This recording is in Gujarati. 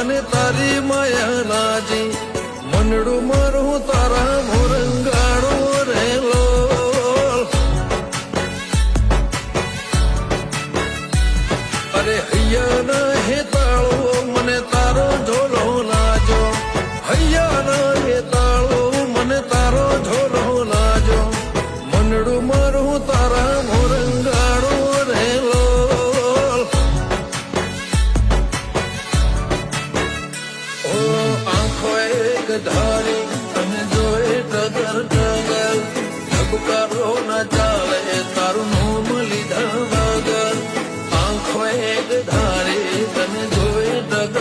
મને તારી માયા લાજી મનડું મારું તારા મોરંગાડો રેલો અરે હૈયાના હેતાળો મને તારો ઝોલો લાજો હૈયાના હેતાળો મને તારો ઝોલો લાજો મનડું મારું તારા મોરંગાડો રેલો ઓ આંખો એક ધારી તને જોઈ ટગર ટગર ધબકારો ના